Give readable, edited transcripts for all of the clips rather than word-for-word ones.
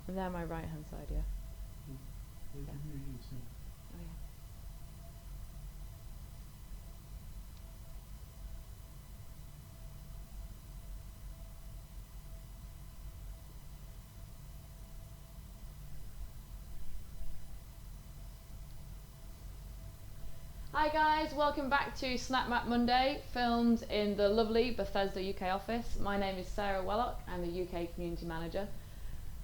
And they're my right hand side, yeah. They can hear you, so. Oh, yeah. Hi guys, welcome back to SnapMap Monday, filmed in the lovely Bethesda UK office. My name is Sarah Wellock, I'm the UK Community Manager.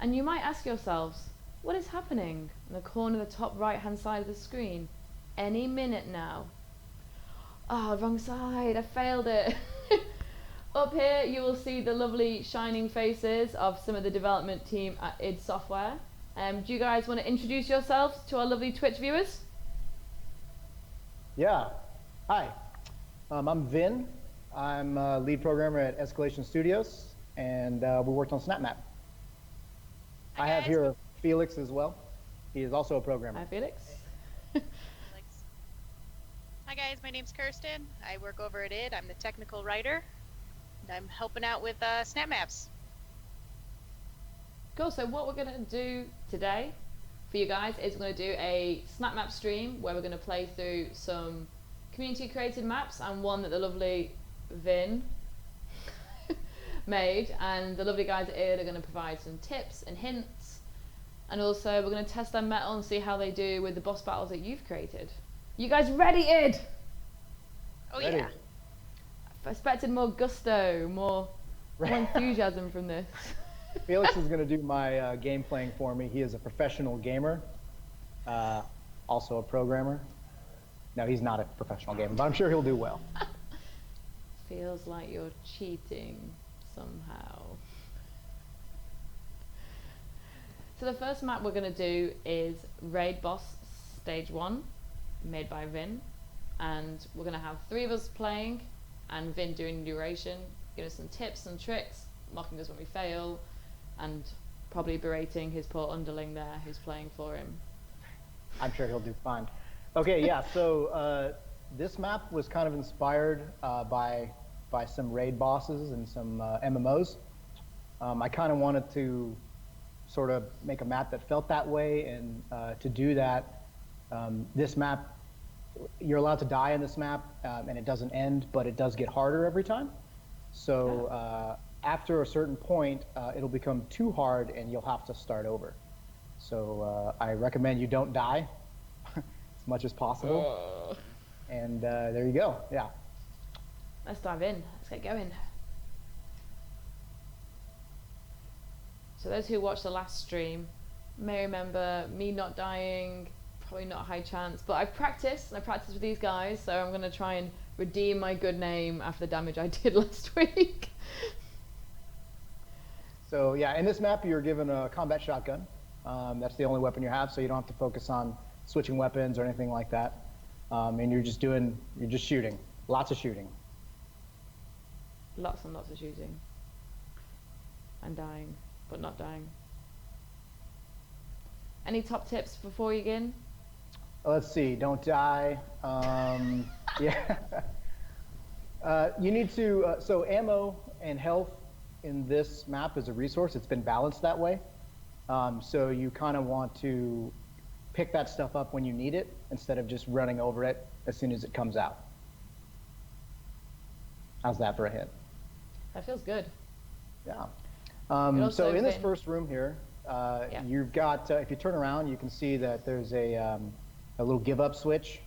And you might ask yourselves, what is happening in the corner of the top right hand side of the screen? Any minute now. Oh, wrong side, I failed it. Up here you will see the lovely shining faces of some of the development team at id Software. Do you guys want to introduce yourselves to our lovely Twitch viewers? Yeah. Hi. I'm Vinh. I'm a lead programmer at Escalation Studios, and we worked on SnapMap. I have here Felix as well. He is also a programmer. Hi, Felix. Hi guys, my name's Kirsten. I work over at id. I'm the technical writer, and I'm helping out with SnapMaps. Cool, so what we're going to do today for you guys is we're going to do a SnapMap stream where we're going to play through some community created maps and one that the lovely Vinh made, and the lovely guys at id are going to provide some tips and hints, and also we're going to test their mettle and see how they do with the boss battles that you've created. You guys ready, id? Oh Ready. yeah. I expected more gusto, more enthusiasm from this. Felix is going to do my game playing for me. He is a professional gamer, also a programmer. No, he's not a professional gamer, but I'm sure he'll do well. Feels like you're cheating somehow. So the first map we're going to do is Raid Boss Stage 1, made by Vinh. And we're going to have 3 of us playing, and Vinh doing narration, giving us some tips and tricks, mocking us when we fail, and probably berating his poor underling there who's playing for him. I'm sure he'll do fine. Okay, yeah, so this map was kind of inspired by some raid bosses and some MMOs. I kind of wanted to sort of make a map that felt that way, and to do that, this map, you're allowed to die in this map, and it doesn't end, but it does get harder every time. So after a certain point, it'll become too hard and you'll have to start over. So I recommend you don't die as much as possible. And there you go, yeah. Let's dive in, let's get going. So those who watched the last stream may remember me not dying, probably not a high chance, but I've practiced, and I practiced with these guys, so I'm going to try and redeem my good name after the damage I did last week. So yeah, in this map you're given a combat shotgun. That's the only weapon you have, so you don't have to focus on switching weapons or anything like that. And you're just shooting, lots of shooting. Lots and lots of shooting. And dying, but not dying. Any top tips before you begin? Let's see, don't die. Yeah. You need to, so ammo and health in this map is a resource. It's been balanced that way. So you kind of want to pick that stuff up when you need it instead of just running over it as soon as it comes out. How's that for a hint? That feels good. Yeah. So in this first room here, you've got, if you turn around, you can see that there's a little give up switch.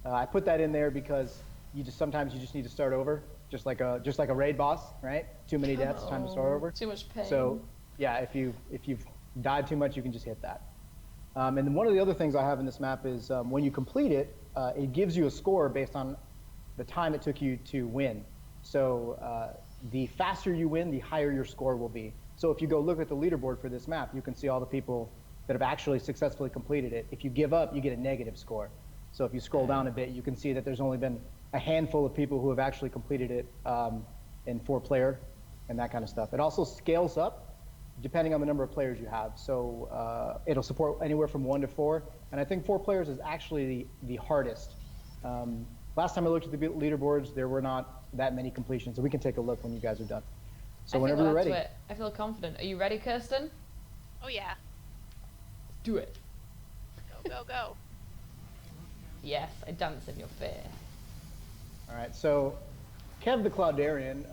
I put that in there because sometimes you just need to start over, just like a raid boss, right? Too many deaths, time to start over. Too much pain. So yeah, if you've died too much, you can just hit that. And then one of the other things I have in this map is when you complete it, it gives you a score based on the time it took you to win. So the faster you win, the higher your score will be. So if you go look at the leaderboard for this map, you can see all the people that have actually successfully completed it. If you give up, you get a negative score. So if you scroll down a bit, you can see that there's only been a handful of people who have actually completed it in 4-player and that kind of stuff. It also scales up depending on the number of players you have. So it'll support anywhere from 1 to 4. And I think 4 players is actually the hardest. Last time I looked at the leaderboards, there were not that many completions. So we can take a look when you guys are done. So whenever you're ready. I feel confident. Are you ready, Kirsten? Oh yeah. Do it. Go, go, go. Yes, I dance in your fear. All right, so Kev the Cloudarian,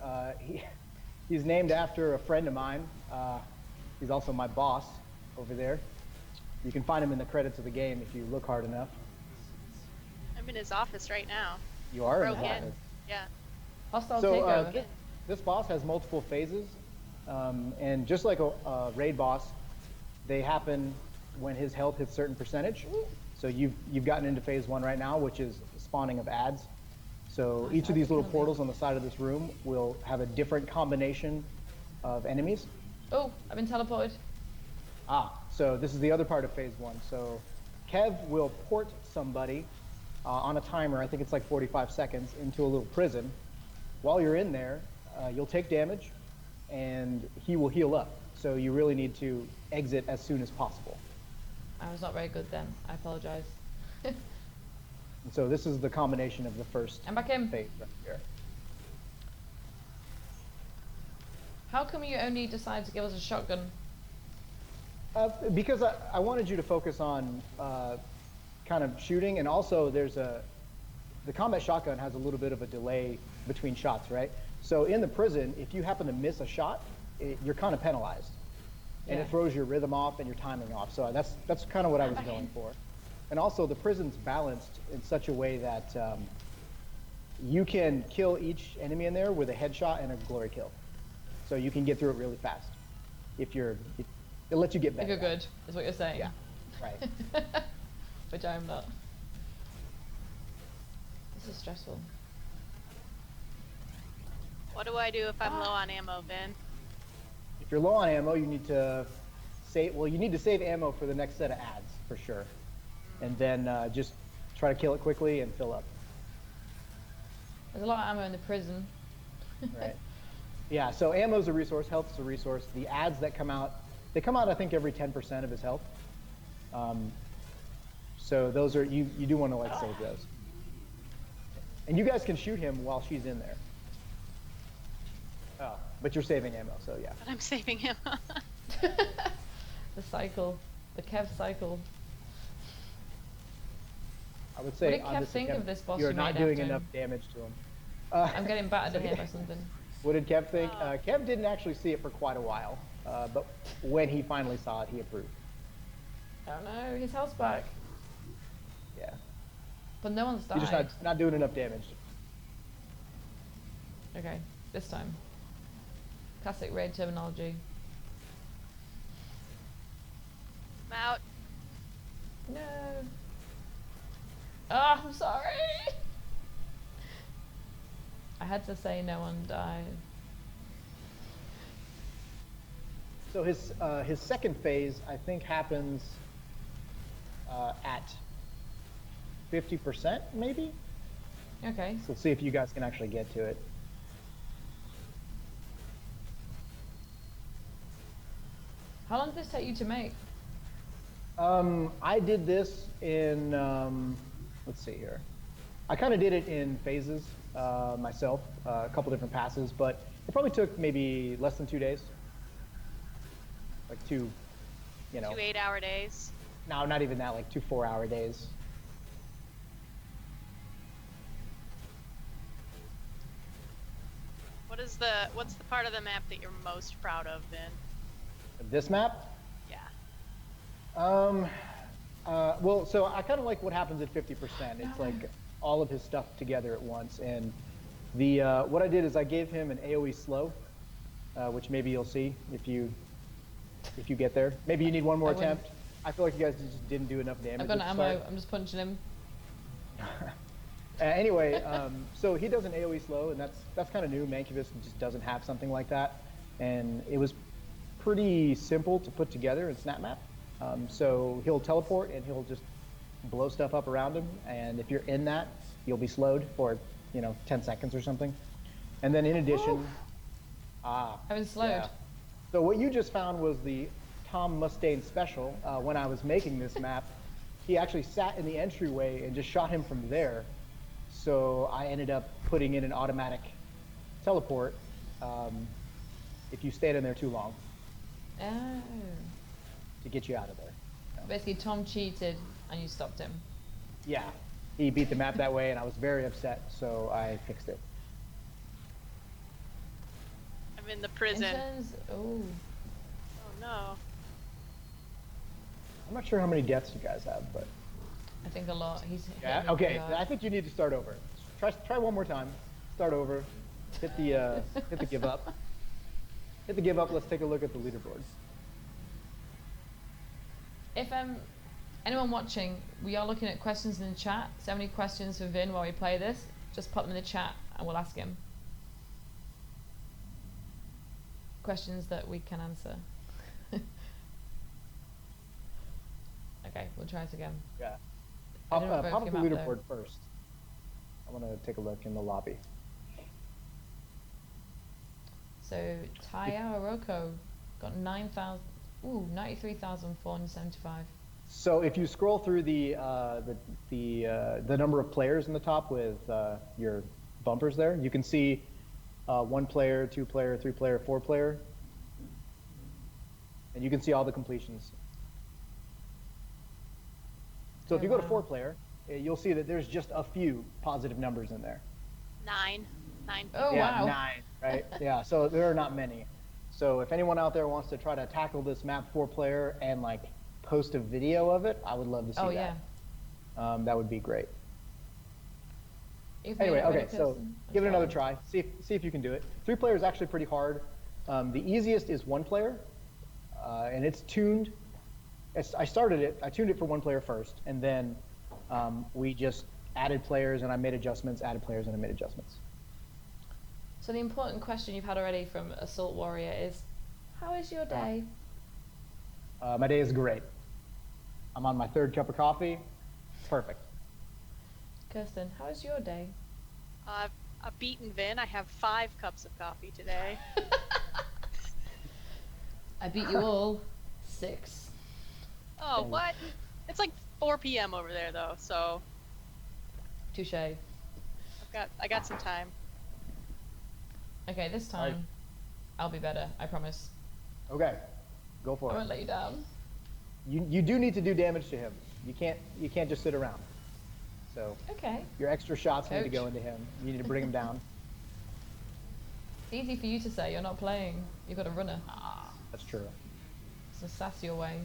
he's named after a friend of mine. He's also my boss over there. You can find him in the credits of the game if you look hard enough. I'm in his office right now. You are in Broke the in. office. Yeah. Hostile So takeover. this boss has multiple phases, and just like a raid boss, they happen when his health hits a certain percentage. So you've gotten into phase 1 right now, which is spawning of ads. So each of these little portals on the side of this room will have a different combination of enemies. Oh, I've been teleported. So this is the other part of phase 1. So Kev will port somebody on a timer, I think it's like 45 seconds, into a little prison. While you're in there, you'll take damage, and he will heal up. So you really need to exit as soon as possible. I was not very good then. I apologize. And so this is the combination of the first I'm back in. phase right here. How come you only decided to give us a shotgun? Because I wanted you to focus on kind of shooting, and also the combat shotgun has a little bit of a delay between shots, right? So in the prison, if you happen to miss a shot, you're kind of penalized. And Yeah. it throws your rhythm off and your timing off. So that's kind of what I was going for. And also the prison's balanced in such a way that you can kill each enemy in there with a headshot and a glory kill. So you can get through it really fast. It lets you get better. If you're good, is what you're saying. Yeah, right. Which I'm not. This is stressful. What do I do if I'm low on ammo, Vin? If you're low on ammo, you need to save. Well, you need to save ammo for the next set of ads for sure, and then just try to kill it quickly and fill up. There's a lot of ammo in the prison. Right. Yeah. So ammo's a resource. Health's a resource. The ads that come out, they come out I think every 10% of his health. So those are you do want to like save those. And you guys can shoot him while she's in there. Oh, but you're saving ammo, so yeah. But I'm saving him. The cycle. The Kev cycle. I would say What did on Kev this think attempt, of this boss you're you not made doing after enough him? damage to him. I'm getting battered in here by something. What did Kev think? Kev didn't actually see it for quite a while, but when he finally saw it, he approved. Oh no, his health's back. Yeah. But no one's died. You're just not doing enough damage. Okay, this time. Classic raid terminology. I'm out. No. Oh, I'm sorry. I had to say no one died. So his second phase, I think, happens at 50%, maybe? Okay. So let's see if you guys can actually get to it. How long did this take you to make? I did this in, let's see here. I kind of did it in phases myself, a couple different passes, but it probably took maybe less than 2 days. Like two 2 8-hour days. No, not even that, like 2 4-hour days. What's the part of the map that you're most proud of, Vin? This map? Yeah. Well, so I kind of like what happens at 50%. It's like all of his stuff together at once. And the what I did is I gave him an AoE slow, which maybe you'll see if you get there. Maybe you need one more I wouldn't. attempt. I feel like you guys just didn't do enough damage. I've got an at the ammo. start. I'm just punching him. Anyway, so he does an AoE slow, and that's kind of new. Mancubus just doesn't have something like that, and it was pretty simple to put together in SnapMap. So he'll teleport and he'll just blow stuff up around him, and if you're in that, you'll be slowed for 10 seconds or something. And then in addition, I've been slowed. yeah. So what you just found was the Tom Mustaine special. When I was making this map, he actually sat in the entryway and just shot him from there. So I ended up putting in an automatic teleport if you stayed in there too long. Oh. to get you out of there. Basically, Tom cheated and you stopped him. Yeah, he beat the map that way, and I was very upset, so I fixed it. I'm in the prison. Oh. Oh no. I'm not sure how many deaths you guys have, but I think a lot. He's yeah. Okay, I think you need to start over. Try one more time. Start over. Hit the give up. Hit the give up. Let's take a look at the leaderboards. If anyone watching, we are looking at questions in the chat. So any questions for Vin while we play this, just pop them in the chat and we'll ask him. Questions that we can answer. Okay, we'll try it again. Yeah. I didn't vote Pop for up the your map, leaderboard though. first. I want to take a look in the lobby. So Taya Oroko got 93,475. So if you scroll through the number of players in the top with your bumpers there, you can see 1 player, 2 player, 3 player, 4 player, and you can see all the completions. So if you go to 4 player, you'll see that there's just a few positive numbers in there. 9. Oh, Yeah, wow. 9, right? Yeah, so there are not many. So if anyone out there wants to try to tackle this map 4 player and like post a video of it, I would love to see that. Yeah. That would be great. You've Anyway, made it okay, really so good. give it another try. See if you can do it. 3 player is actually pretty hard. The easiest is 1 player, and it's tuned. I tuned it for 1 player first, and then we just added players, and I made adjustments, added players, and I made adjustments. So the important question you've had already from Assault Warrior is, how is your day? My day is great. I'm on my 3rd cup of coffee. Perfect. Kirsten, how is your day? I've beaten Vin. I have 5 cups of coffee today. I beat you all 6. Oh, what? It's like 4 p.m. over there though, so Touche. I got some time. Okay, this time I'll be better, I promise. Okay, go I for won't it. let you down. You do need to do damage to him. You can't just sit around. So Okay. your extra shots need to Coach. go into him. You need to bring him down. Easy for you to say, you're not playing. You've got a runner. That's true. So sass your way.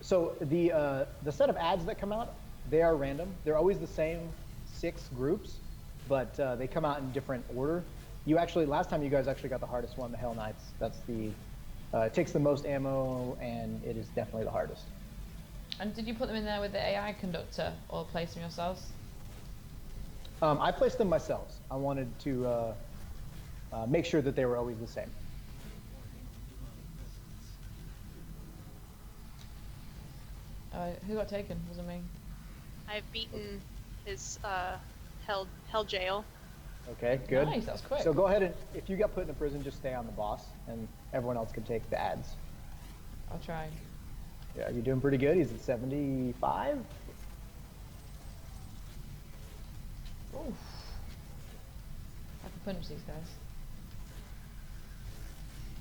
So the set of ads that come out, they are random. They're always the same 6 groups, but they come out in different order. Last time you guys actually got the hardest one, the Hell Knights. That's it takes the most ammo, and it is definitely the hardest. And did you put them in there with the AI conductor or place them yourselves? I placed them myself. I wanted to make sure that they were always the same. Who got taken? Wasn't me. I've beaten his hell jail. Okay, good. Nice, that was quick. So go ahead and, if you got put in a prison, just stay on the boss, and everyone else can take the ads. I'll try. Yeah, you're doing pretty good. He's at 75. Oof. I can punch these guys.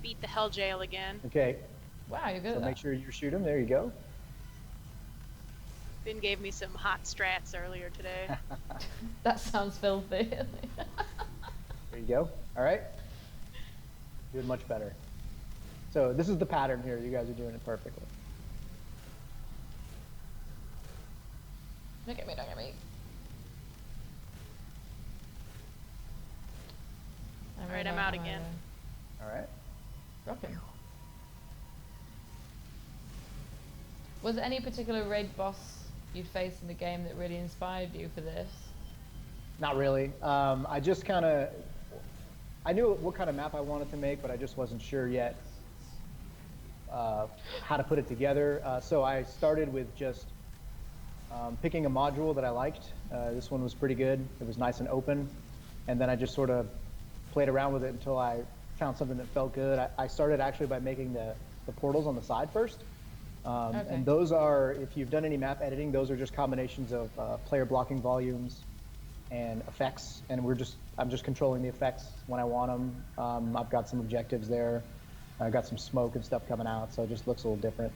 Beat the hell jail again. Okay, Wow, you're good so at make that. sure you shoot him. There you go. Vin gave me some hot strats earlier today. That sounds filthy. There you go. All right. Doing much better. So this is the pattern here. You guys are doing it perfectly. Don't get me, don't get me. Alright, I'm out again. All right. Rocking. Was there any particular raid boss you'd faced in the game that really inspired you for this? Not really. I just kind of, I knew what kind of map I wanted to make, but I just wasn't sure yet how to put it together. So I started with just picking a module that I liked. This one was pretty good. It was nice and open. And then I just sort of played around with it until I found something that felt good. I started actually by making the portals on the side first. Okay. And those are, if you've done any map editing, those are just combinations of player blocking volumes and effects. And I'm just controlling the effects when I want them. I've got some objectives there. Got some smoke and stuff coming out, so it just looks a little different.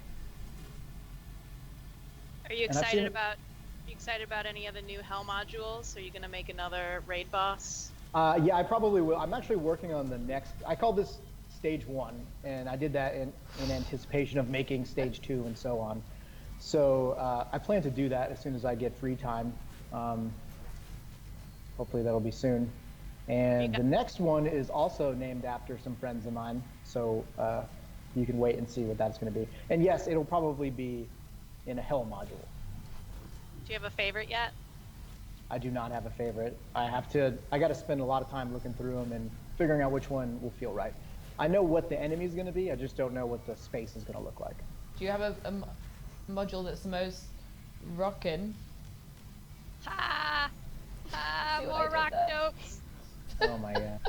Are you And I've excited seen- about? Are you excited about any of the new hell modules? Are you gonna make another raid boss? Yeah, I probably will. I'm actually working on the next. I call this stage 1, and I did that in anticipation of making stage 2 and so on. So I plan to do that as soon as I get free time. Hopefully that'll be soon. And the next one is also named after some friends of mine. So you can wait and see what that's going to be. And yes, it'll probably be in a hell module. Do you have a favorite yet? I do not have a favorite. I got to spend a lot of time looking through them and figuring out which one will feel right. I know what the enemy is going to be. I just don't know what the space is going to look like. Do you have a module that's the most rockin'? Ha! Ha! See what I More did rock there? dopes. Oh my god.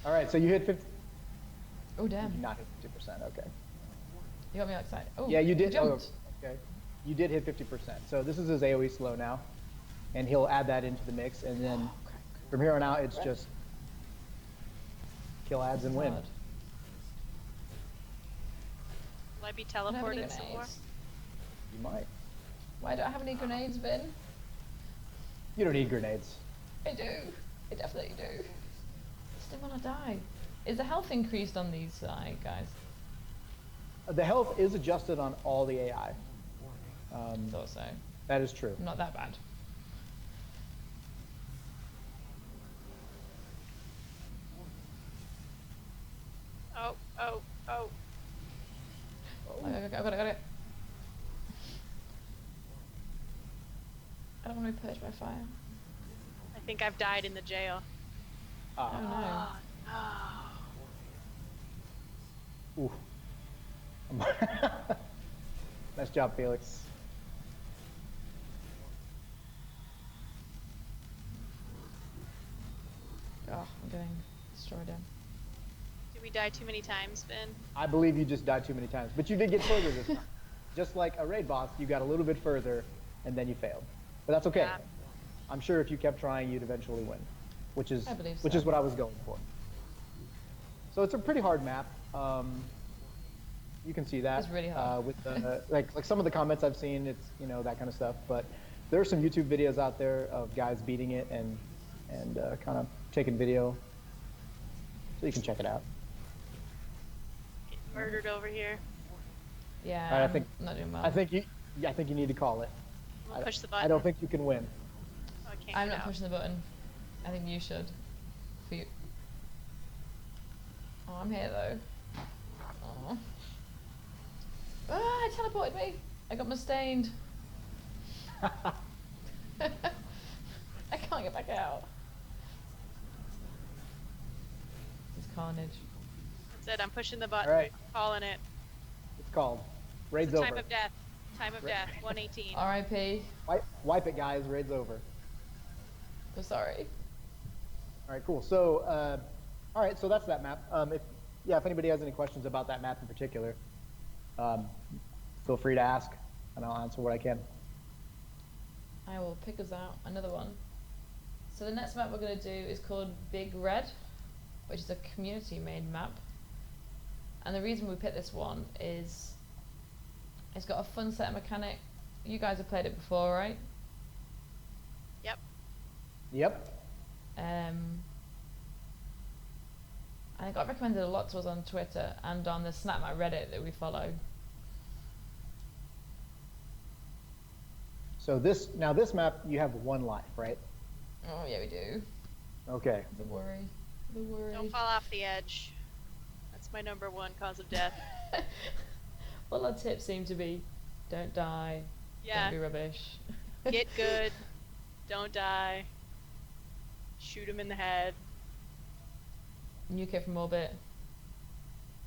All right, so you hit 50. Oh You damn! did not hit 50%. Okay. You got me excited. Oh Yeah, you did. I jumped. Okay. You did hit 50%. So this is his AoE slow now, and he'll add that into the mix, and then from here on out, it's just kill ads and win. Hard. Will I be I don't have any teleported some more? grenades. You might. Why don't I have any grenades, Vin? You don't need grenades. I do. I definitely do. I still want to die. Is the health increased on these guys? The health is adjusted on all the AI. Thought so. That is true. Not that bad. Oh, oh, oh. I got it. I don't want to be purged by fire. I think I've died in the jail. Oh no. Oh, no. Ooh. Nice job, Felix. Oh, I'm getting destroyed again. Did we die too many times, Ben? I believe you just died too many times, but you did get further this time. Just like a raid boss, you got a little bit further, and then you failed. But that's okay. Yeah. I'm sure if you kept trying, you'd eventually win, which is I believe which so. is what I was going for. So it's a pretty hard map. You can see that It's really hard. with the like some of the comments I've seen. It's that kind of stuff. But there are some YouTube videos out there of guys beating it and kind of taking video, so you can check it out. Getting murdered over here. Yeah, Alright, I I'm think- not doing well. I think you need to call it. I'm gonna push the button. I don't think you can win. Oh, I can't I'm get not out. pushing the button. I think you should. For you. Oh, I'm here though. Oh. Ah, it teleported me. I got mustained. I can't get back out. This is carnage. That's it. I'm pushing the button. All right. Calling it. It's called. Raid's The over. time of death. Time of death. 118. R.I.P. Wipe it, guys. Raid's over. I'm sorry. All right, cool. So, all right, so that's that map. If anybody has any questions about that map in particular, feel free to ask, and I'll answer what I can. I will pick us out another one. So the next map we're going to do is called Big Red, which is a community-made map. And the reason we picked this one is it's got a fun set mechanic. You guys have played it before, right? Yep. Yep. And it got recommended a lot to us on Twitter and on the SnapMap Reddit that we follow. So this map, you have one life, right? Oh yeah, we do. Okay. The worry. The worry. Don't fall off the edge. That's my number one cause of death. Well, our tips seem to be, don't die. Yeah. Don't be rubbish. Get good. Don't die. Shoot him in the head. Nuke it from orbit.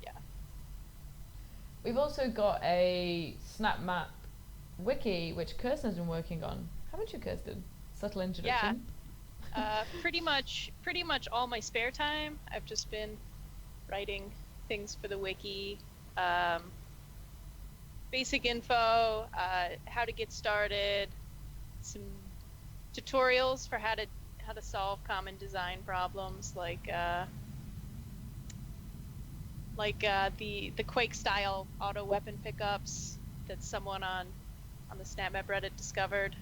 Yeah. We've also got a SnapMap wiki, which Kirsten's been working on. Haven't you, Kirsten? Subtle introduction. Pretty much all my spare time, I've just been writing things for the wiki. Basic info, how to get started, some tutorials for how to like the Quake style auto weapon pickups that someone on the SnapMap Reddit discovered.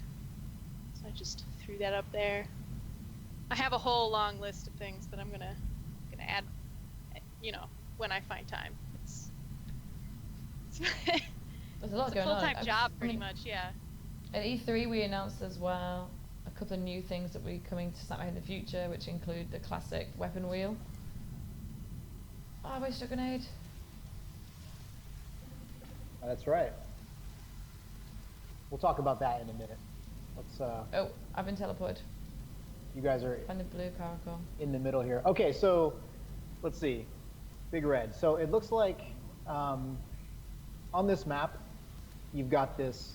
So I just threw that up there. I have a whole long list of things that I'm gonna add, you know, when I find time. It's There's a lot it's a going on. full-time job, pretty much, yeah. At E3 we announced as well a couple of new things that will be coming to SnapMap in the future, which include the classic weapon wheel. Oh, I wasted a grenade. That's right. We'll talk about that in a minute. Let's. Oh, I've been teleported. You guys are Find the blue power core. in the middle here. Okay, so let's see. Big Red. So it looks like on this map, you've got this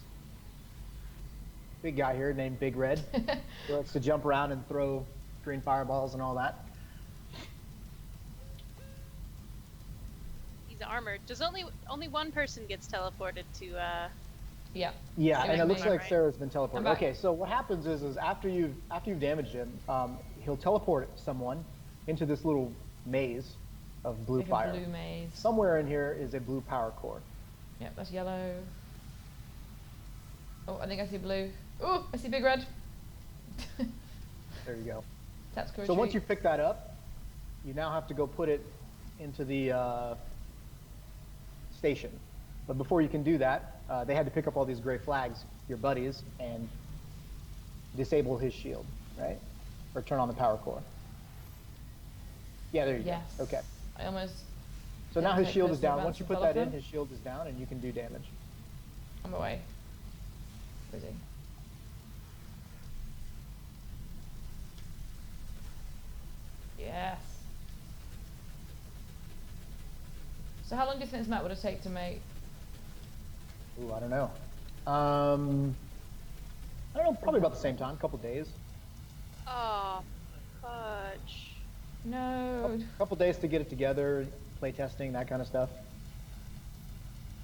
big guy here named Big Red. He likes to jump around and throw green fireballs and all that. He's armored. Does only one person gets teleported to? Yeah. Yeah, and it looks like right? Sarah's been teleported. I'm back. Okay, so what happens is after you've damaged him, he'll teleport someone into this little maze of blue Like fire. a blue maze. Somewhere in here is a blue power core. Yep, that's yellow. Oh, I think I see blue. Oh, I see big red. There you go. Tactical So once retreat. you pick that up, you now have to go put it into the station. But before you can do that, they had to pick up all these gray flags, your buddies, and disable his shield, right? Or turn on the power core. Yeah, there you Yes. go. Okay. I almost. So now his take shield is personal down. Once you advantage put of that all in, of his shield is down, and you can do damage. I'm away. Where is he? Yes. So how long do you think this map would have taken to make? Ooh, I don't know. I don't know, probably about the same time, a couple days. Oh, fudge. No. A couple days to get it together, play testing, that kind of stuff.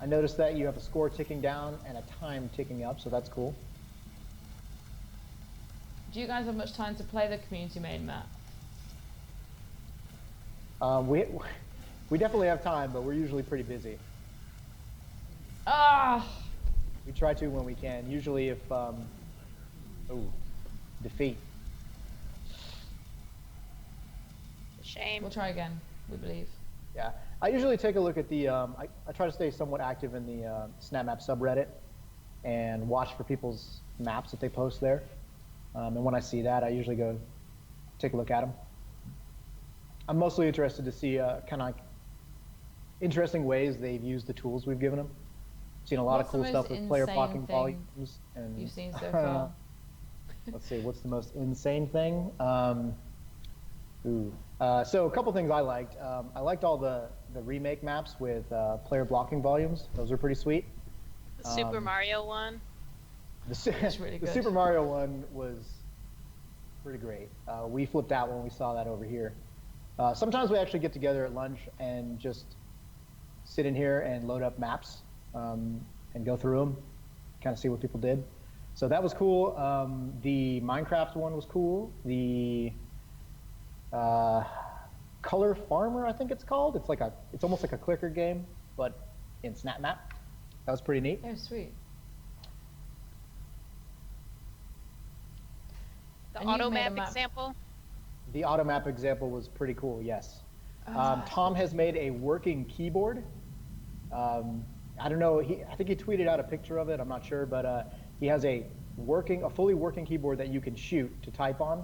I noticed that you have a score ticking down and a time ticking up, so that's cool. Do you guys have much time to play the community made map? We definitely have time, but we're usually pretty busy. Ah! We try to when we can. Usually if, defeat. Shame. We'll try again, we believe. Yeah, I usually take a look at the, I try to stay somewhat active in the SnapMap subreddit and watch for people's maps that they post there. And when I see that, I usually go take a look at them. I'm mostly interested to see kind of interesting ways they've used the tools we've given them. Seen a lot What's of the cool most stuff with player insane blocking thing volumes. And you've seen so far? Let's see, what's the most insane thing? So a couple things I liked. I liked all the remake maps with player blocking volumes. Those are pretty sweet. The Super Mario one. That's really The good. Super Mario one was pretty great. We flipped out when we saw that over here. Sometimes we actually get together at lunch and just sit in here and load up maps and go through them, kind of see what people did. So that was cool. The Minecraft one was cool. The Color Farmer, I think it's called. It's almost like a clicker game, but in SnapMap. That was pretty neat. Oh, sweet. The And you've auto made a map map. example. The auto map example was pretty cool, yes. Oh, Tom has made a working keyboard. I don't know, I think he tweeted out a picture of it, I'm not sure, but he has a fully working keyboard that you can shoot to type on.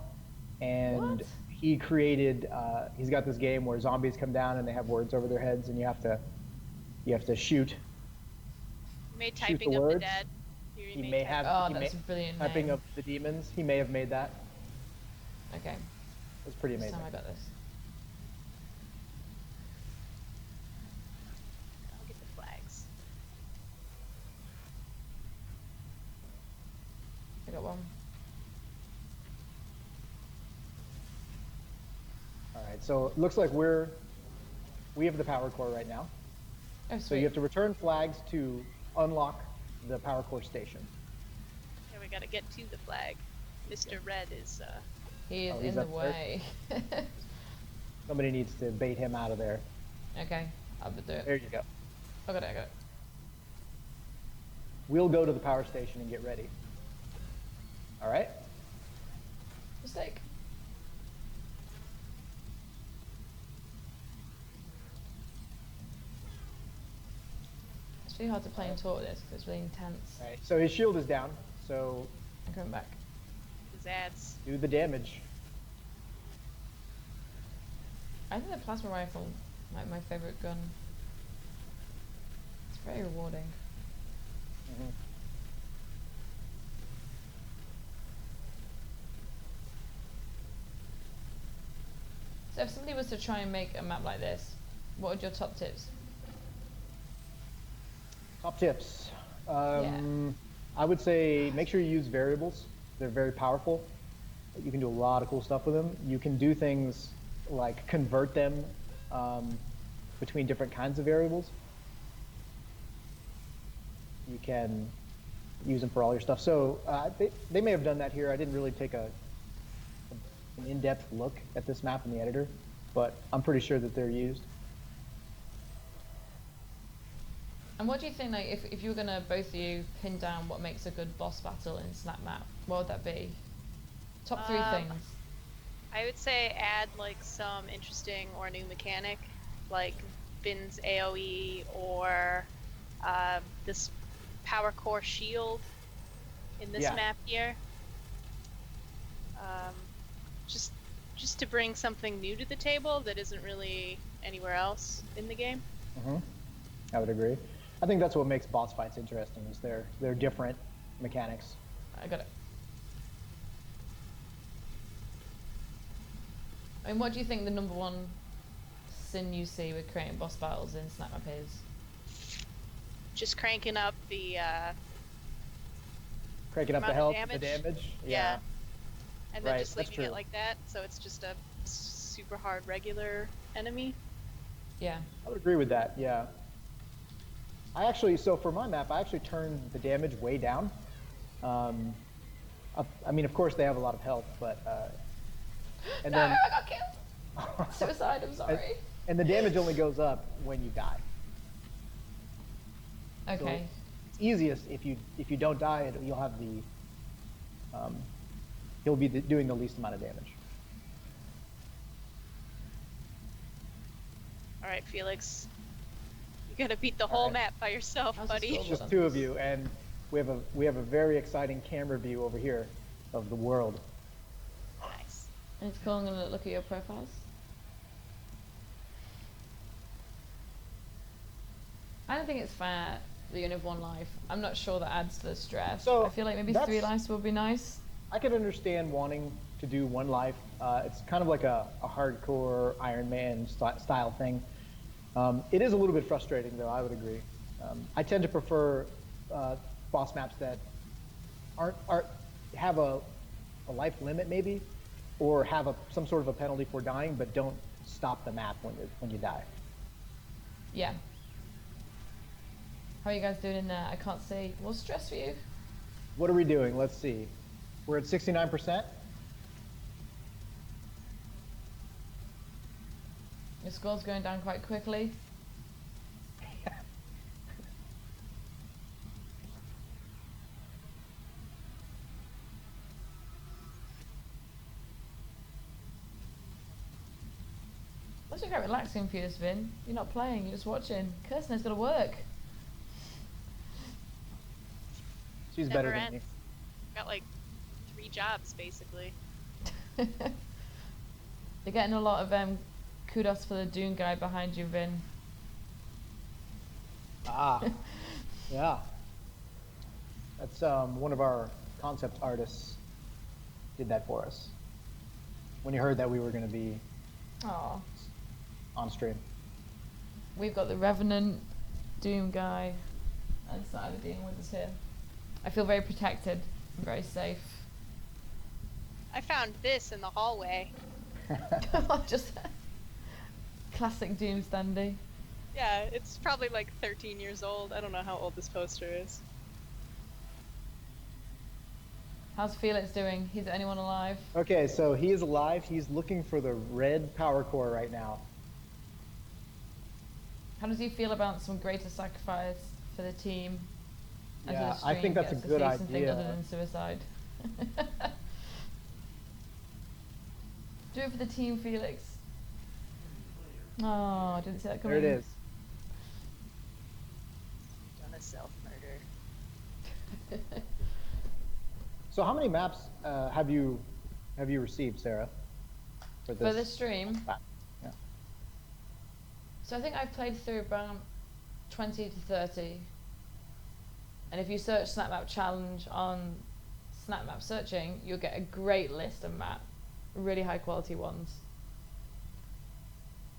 And What? he created, he's got this game where zombies come down and they have words over their heads and you have to shoot. You made Shoot the typing of the words. dead. You He remade may typing. have Oh, he that's may- a brilliant typing name. of the demons. He may have made that. Okay, It was pretty this amazing. time I got this. I'll get the flags. I got one. All right, so it looks like we have the power core right now. Oh, So sweet. you have to return flags to unlock the power core station. Yeah, we gotta get to the flag. Mr. Red is He is Oh, he's in the upstairs? way. Somebody needs to bait him out of there. Okay, I'll do it. There you go. I got it. We'll go to the power station and get ready. All right? Mistake. It's really hard to play and talk this because it's really intense. All right. So his shield is down. So I'm coming back. His ads. do the damage. I think the plasma rifle, like my favorite gun. It's very rewarding. Mhm. So if somebody was to try and make a map like this, what would your top tips? Top tips. I would say make sure you use variables. They're very powerful. You can do a lot of cool stuff with them. You can do things like convert them between different kinds of variables. You can use them for all your stuff. So they may have done that here. I didn't really take an in-depth look at this map in the editor, but I'm pretty sure that they're used. And what do you think, like, if you were gonna both of you pin down what makes a good boss battle in SnapMap, what would that be? Top three things. I would say add like some interesting or new mechanic, like Vin's AoE or this power core shield in this Yeah. map here. Just to bring something new to the table that isn't really anywhere else in the game. I would agree. I think that's what makes boss fights interesting, is they're different mechanics. I got it. I mean, what do you think the number one sin you see with creating boss battles in SnapMap is? Just cranking up the Cranking up the amount of health, the damage. Yeah. And then Right, just that's leaving it true. like that, so it's just a super hard regular enemy. Yeah. I would agree with that, yeah. So for my map, I actually turned the damage way down. I mean, of course they have a lot of health, but, and No, then, I got killed! Suicide, I'm sorry. and the damage only goes up when you die. Okay. It's easiest if you don't die, you'll have the, you'll be doing the least amount of damage. All right, Felix. You gotta beat the whole right. map by yourself, How's the buddy. score? It's just two of you, and we have a very exciting camera view over here of the world. Nice. And it's cool, I'm gonna look at your profiles. I don't think it's fair that you only have one life. I'm not sure that adds to the stress. So I feel like maybe that's- 3 lives would be nice. I could understand wanting to do one life. It's kind of like a hardcore Iron Man style thing. It is a little bit frustrating, though, I would agree. I tend to prefer boss maps that have a life limit, maybe, or have some sort of a penalty for dying, but don't stop the map when you die. Yeah. How are you guys doing in there? I can't see. What's stress for you? What are we doing? Let's see. We're at 69%. Your score's going down quite quickly. That's quite relaxing for you, Vin. You're not playing, you're just watching. Kirsten has got to work. She's Never better than me. ends. Got like 3 jobs basically. You're getting a lot of kudos for the Doom guy behind you, Vin. Ah, yeah. That's one of our concept artists did that for us. When you heard that we were going to be Aw. on stream. We've got the Revenant Doom guy and Side dealing with us here. I feel very protected and very safe. I found this in the hallway. Just classic Doom standee. Yeah, it's probably like 13 years old. I don't know how old this poster is. How's Felix doing? Is anyone alive? Okay, so he is alive. He's looking for the red power core right now. How does he feel about some greater sacrifice for the team? And Yeah, for the I think that's a gets to good see something idea. other than suicide. Do it for the team, Felix. Oh, I didn't see that coming. There it is. Done a self-murder. So how many maps have you received, Sarah? For this stream? map? Yeah. So I think I've played through about 20 to 30. And if you search SnapMap Challenge on SnapMap searching, you'll get a great list of maps, really high quality ones.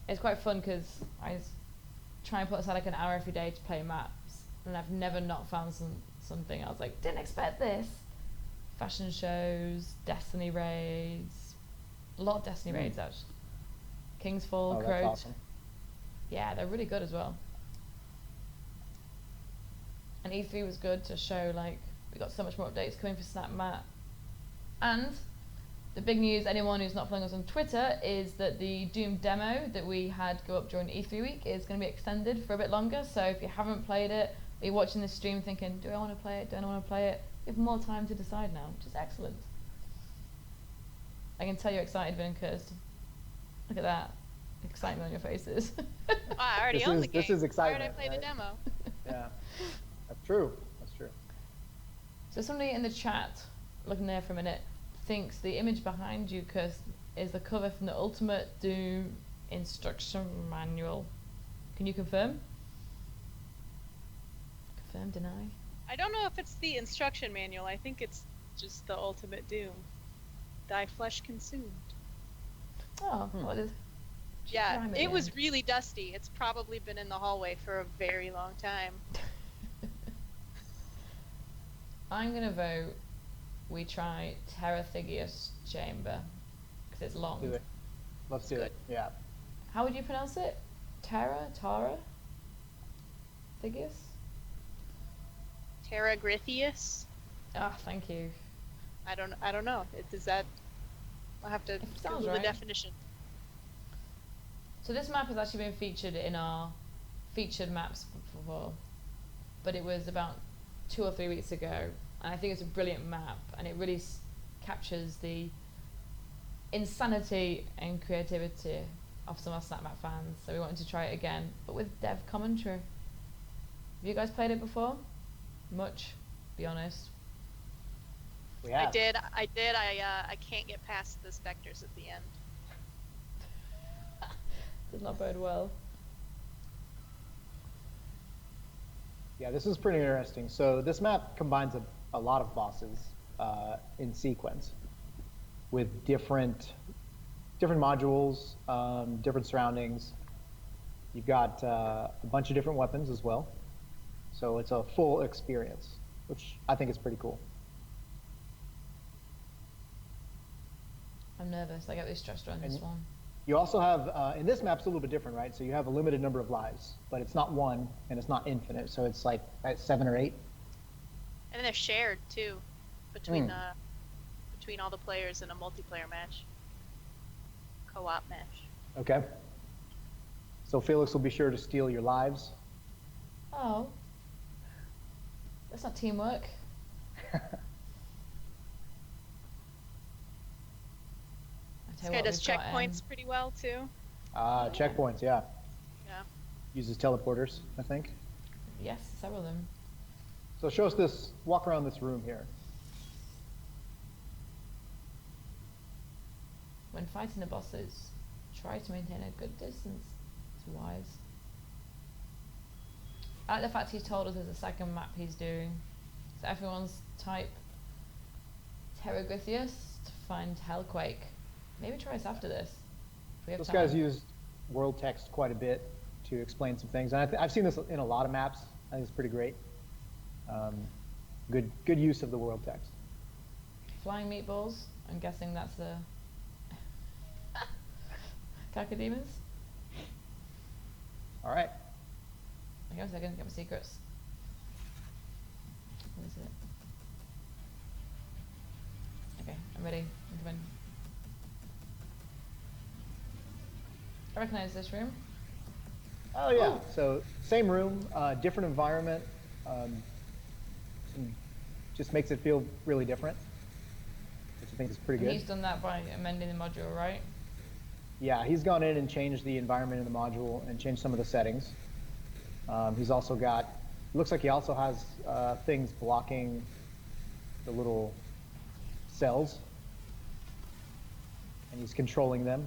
It's quite fun because I try and put aside like an hour every day to play maps, and I've never not found something. I was like, didn't expect this. Fashion shows, Destiny raids, a lot of Destiny raids actually. King's Fall, Oh, Croat. that's awesome. Yeah, they're really good as well. And E3 was good to show like we got so much more updates coming for SnapMap. And the big news, anyone who's not following us on Twitter, is that the Doom demo that we had go up during E3 week is going to be extended for a bit longer. So if you haven't played it, or you're watching this stream thinking, do I want to play it? Do I not want to play it? You have more time to decide now, which is excellent. I can tell you're excited, Vin and Kirsten. Look at that. Excitement on your faces. Oh, I already own the game. This is exciting. Why would I play right? the demo? Yeah, that's true. That's true. So somebody in the chat, looking there for a minute, thinks the image behind you, Kirsten, is the cover from the Ultimate Doom instruction manual. Can you confirm? Confirm, deny? I don't know if it's the instruction manual. I think it's just the Ultimate Doom. Thy flesh consumed. Oh, what is? Yeah, Rhyme at it the was end. really dusty. It's probably been in the hallway for a very long time. I'm gonna vote. We try Teragrithious chamber because it's long. Do it. Let's do Good. it. Yeah. How would you pronounce it? Tara? Thigius? Terra Grithius? Ah, thank you. I don't know. Does that? I'll have to It sounds Google right. the definition. So this map has actually been featured in our featured maps before, but it was about 2 or 3 weeks ago, and I think it's a brilliant map, and it really captures the insanity and creativity of some of our SnapMap fans. So we wanted to try it again, but with dev commentary. Have you guys played it before? Much, be honest. We have. I did. I can't get past the specters at the end. Does not bode well. Yeah, this is pretty interesting. So this map combines a lot of bosses in sequence with different modules, different surroundings. You've got a bunch of different weapons as well. So it's a full experience, which I think is pretty cool. I'm nervous. I get really stressed around this one. You also have, in this map, it's a little bit different, right? So you have a limited number of lives, but it's not one and it's not infinite. So it's like 7 or 8. And they're shared too, between all the players in a multiplayer match, co-op match. Okay. So Felix will be sure to steal your lives. Oh. That's not teamwork. This guy does checkpoints pretty well too. Checkpoints, yeah. Yeah. Uses teleporters, I think. Yes, several of them. So show us this, walk around this room here. When fighting the bosses, try to maintain a good distance. It's wise. I like the fact he's told us there's a second map he's doing. So everyone's type Teragrithious to find Hellquake. Maybe try us after this. If we have This time. guy's used world text quite a bit to explain some things. And I've seen this in a lot of maps. I think it's pretty great. Good use of the world text. Flying meatballs. I'm guessing that's the Cacodemons. All right. Hang on a second, get my secrets. What is it? Okay, I'm ready. I'm coming. I recognize this room. Oh yeah. Ooh. So same room, different environment. Um, just makes it feel really different, which I think is pretty And good. he's done that by amending the module, right? Yeah, he's gone in and changed the environment in the module and changed some of the settings. He's also got, looks like he also has things blocking the little cells, and he's controlling them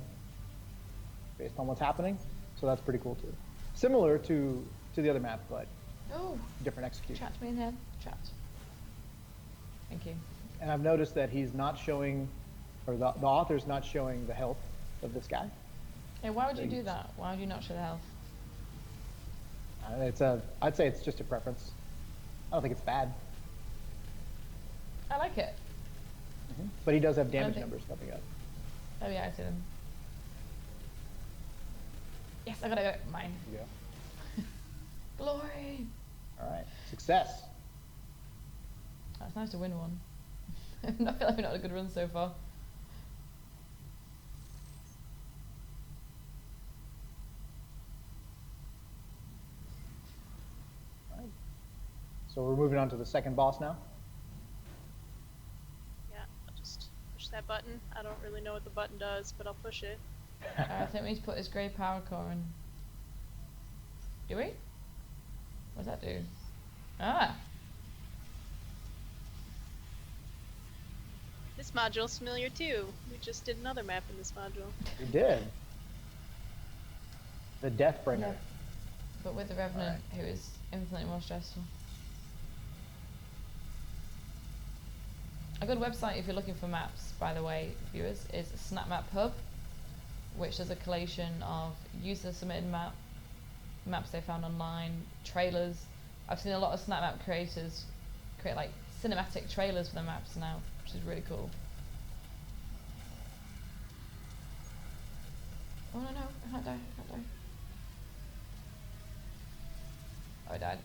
based on what's happening. So that's pretty cool too. Similar to the other map, but Oh, different execution. trapped me in there. Trapped. Thank you. And I've noticed that he's not showing, or the author's not showing the health of this guy. Hey, why would you do that? Why would you not show the health? I'd say it's just a preference. I don't think it's bad. I like it. But he does have I don't damage think- numbers coming up. Oh yeah, I see them. Yes, I gotta go. Mine. There you Glory. go. All right, success. That's nice to win one. I feel like we're not a good run so far. All right. So we're moving on to the second boss now. Yeah, I'll just push that button. I don't really know what the button does, but I'll push it. I think we need to put his grey power core in. Do we? What does that do? Ah! This module's familiar too. We just did another map in this module. We did. The Deathbringer. Yeah. But with the Revenant, who is infinitely more stressful. A good website if you're looking for maps, by the way, viewers, is SnapMap Hub, which is a collation of user-submitted maps they found online, trailers. I've seen a lot of SnapMap creators create like cinematic trailers for their maps now, which is really cool. Oh no, I can't die, I can't die. Oh, I died.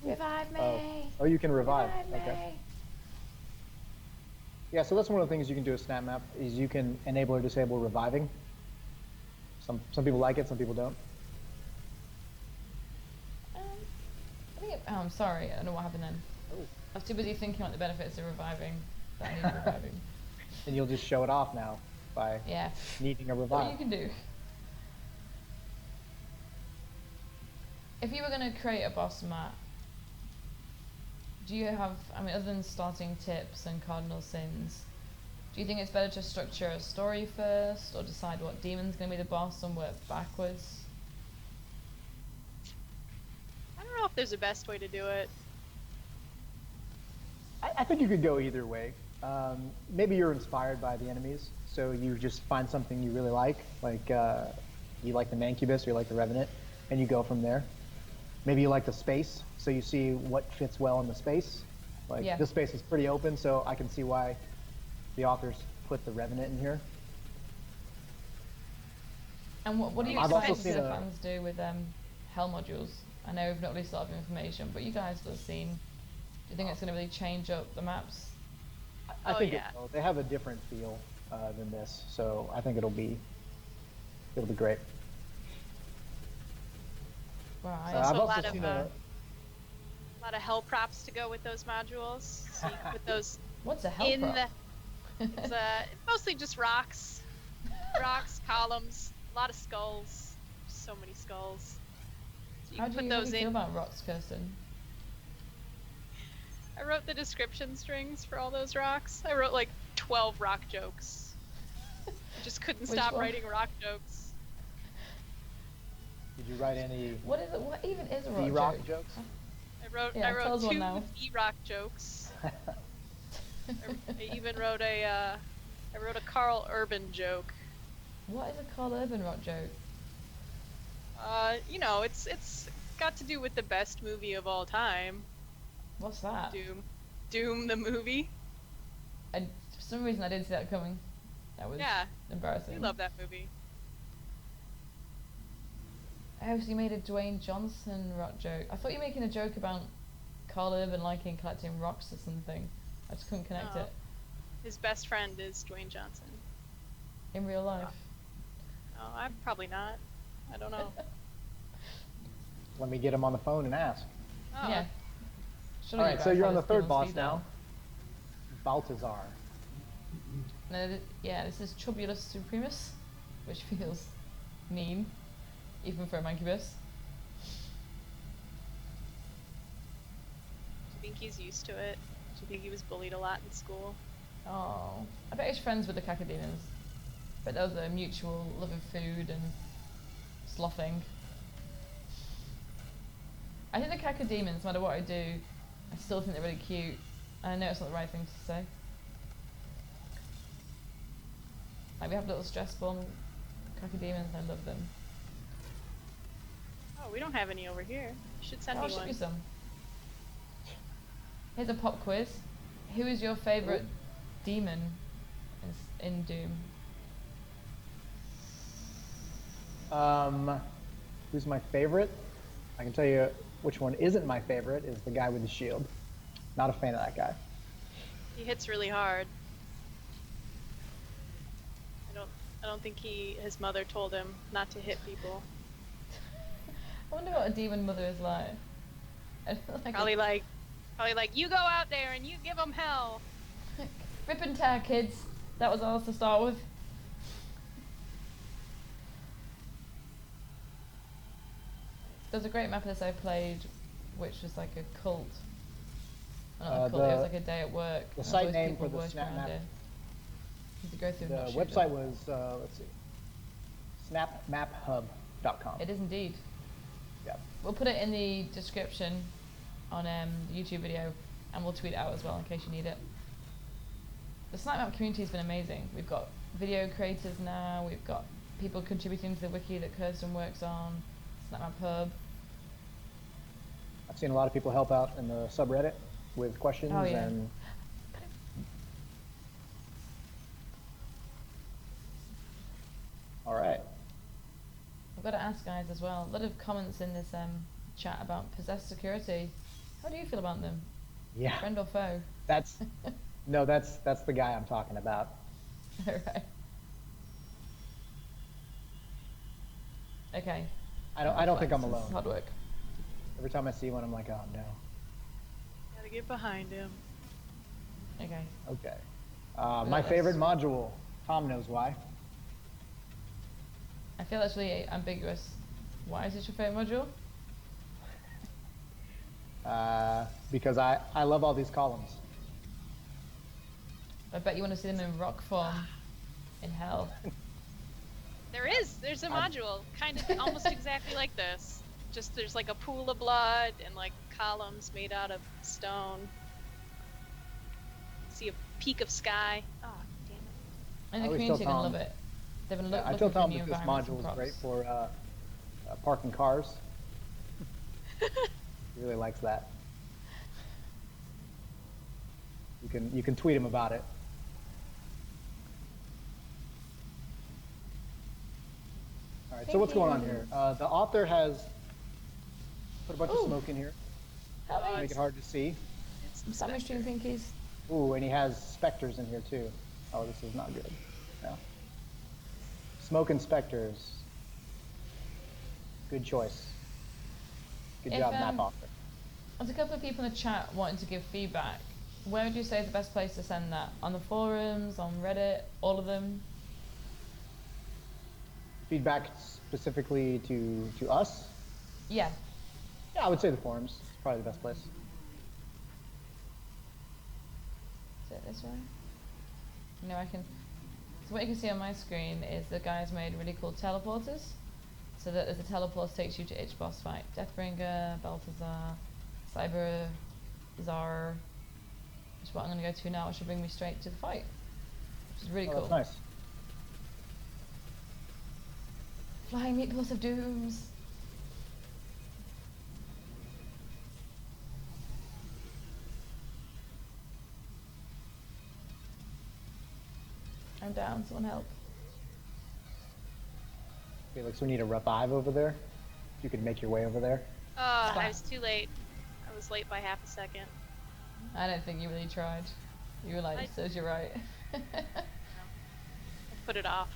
Revive me! Oh, you can revive. Revive Okay. me! Yeah, so that's one of the things you can do with SnapMap is you can enable or disable reviving. Some people like it, some people don't. I think oh, I'm sorry, I don't know what happened then. Oh. I was too busy thinking about the benefits of reviving that I need reviving. And you'll just show it off now by Yeah. needing a What revive. you can do. If you were going to create a boss map, do you have, I mean, other than starting tips and cardinal sins, do you think it's better to structure a story first, or decide what demon's going to be the boss and work backwards? I don't know if there's a best way to do it. I think you could go either way. Maybe you're inspired by the enemies, so you just find something you really like you like the Mancubus or you like the Revenant, and you go from there. Maybe you like the space, so you see what fits well in the space. Like Yeah. this space is pretty open, so I can see why the authors put the Revenant in here. And what do you I've also expect seen the a- fans do with hell modules? I know we've not released a lot of information, but you guys have seen. Do you think it's going to really change up the maps? I Oh, think yeah. it will. They have a different feel than this, so I think it'll be great. Right. So I've Also a also lot of seen a lot of hell props to go with those modules. So you can put those What's a hell in prop? the. It's mostly just rocks, columns, a lot of skulls. So many skulls. So you How can do put you those really feel in. about rocks, Kirsten? I wrote the description strings for all those rocks. I wrote like 12 rock jokes. I just couldn't Which stop one? writing rock jokes. Did you write any What is it? What even is a rock V-Rock joke? jokes? Yeah, I tell wrote us one two now. E-rock jokes. I even wrote I wrote a Carl Urban joke. What is a Carl Urban rock joke? It's got to do with the best movie of all time, What's that? Doom the movie. And for some reason I didn't see that coming. That was Yeah, embarrassing. we love that movie. Oh, so you made a Dwayne Johnson rock joke. I thought you were making a joke about Carl Urban liking collecting rocks or something. I just couldn't connect No. it. His best friend is Dwayne Johnson. In real life. Oh, I'm probably not. I don't know. Let me get him on the phone and ask. Oh, Yeah. Surely All you right, so guys you're have on the this thing third boss speed now. Baltazar. dial. No, yeah, this is Tribulus Supremus, which feels mean, even for a mancubus. do you think he's used to it? Do you think he was bullied a lot in school? Oh, I bet he's friends with the cacodemons. But there was a mutual love of food and sloughing. I think the cacodemons, no matter what I do, I still think they're really cute. And I know it's not the right thing to say. Like we have little stress ball cacodemons, I love them. Oh, we don't have any over here. You should send I'll me ship one. you some. Here's a pop quiz. Who is your favourite demon in Doom? Who's my favorite? I can tell you which one isn't my favorite. Is the guy with the shield. Not a fan of that guy. He hits really hard. I don't think his mother told him not to hit people. I wonder what a demon mother is like. I feel like Probably like you go out there and you give them hell. rip and tear, kids. That was ours to start with. There's a great map of this I played, which was like a cult. Not a cult, it was like a day at work. The and site always name people for the worship around SnapMap. it. You had to go through The and not shoot website them. was let's see, snapmaphub.com. It is indeed. Yeah. We'll put it in the description on the YouTube video, and we'll tweet it out as well in case you need it. The SnapMap community has been amazing. We've got video creators now, we've got people contributing to the wiki that Kirsten works on, SnapMap Hub. I've seen a lot of people help out in the subreddit with questions Oh, yeah. and all right. I've got to ask guys as well, a lot of comments in this chat about possessed security. How do you feel about them? Yeah. Friend or foe? That's no, that's the guy I'm talking about. Alright. Okay. I don't think I'm Flex, this is alone. hard work. Every time I see one, I'm like, oh no. Gotta get behind him. Okay. Okay. Yeah, My that's- favorite module. Tom knows why. I feel that's really ambiguous. Why is this your favourite module? Because I love all these columns. I bet you want to see them in rock form in hell. There's a module, kind of almost exactly like this. Just there's like a pool of blood and like columns made out of stone. See a peak of sky. Oh, damn it. And I the always community tell are going Tom- to love it. They've been I looking tell for Tom new that this environments and module is props. great for parking cars. He really likes that. You can tweet him about it. All right, so what's going on here? The author has put a bunch of Ooh. smoke in here, How to make it hard to see. Some sandwich string pinkies. Ooh, and he has specters in here too. Oh, this is not good. No. Smoke and specters. Good choice. Good If, job, map author. There's a couple of people in the chat wanting to give feedback. Where would you say is the best place to send that? On the forums, on Reddit, all of them? Feedback specifically to us? Yeah. Yeah, I would say the forums. It's probably the best place. Is it this way? No, I can. So what you can see on my screen is the guys made really cool teleporters. So that as the teleport takes you to each boss fight. Deathbringer, Balthazar, Cyberzar. Which is what I'm going to go to now, which will bring me straight to the fight. Which is really Oh, cool. that's nice. Flying meatballs of dooms. I'm down, someone help. Felix, we need a revive over there. If you could make your way over there. Oh, Fine. I was too late. I was late by half a second. I don't think you really tried. You were like, serves you right. I put it off.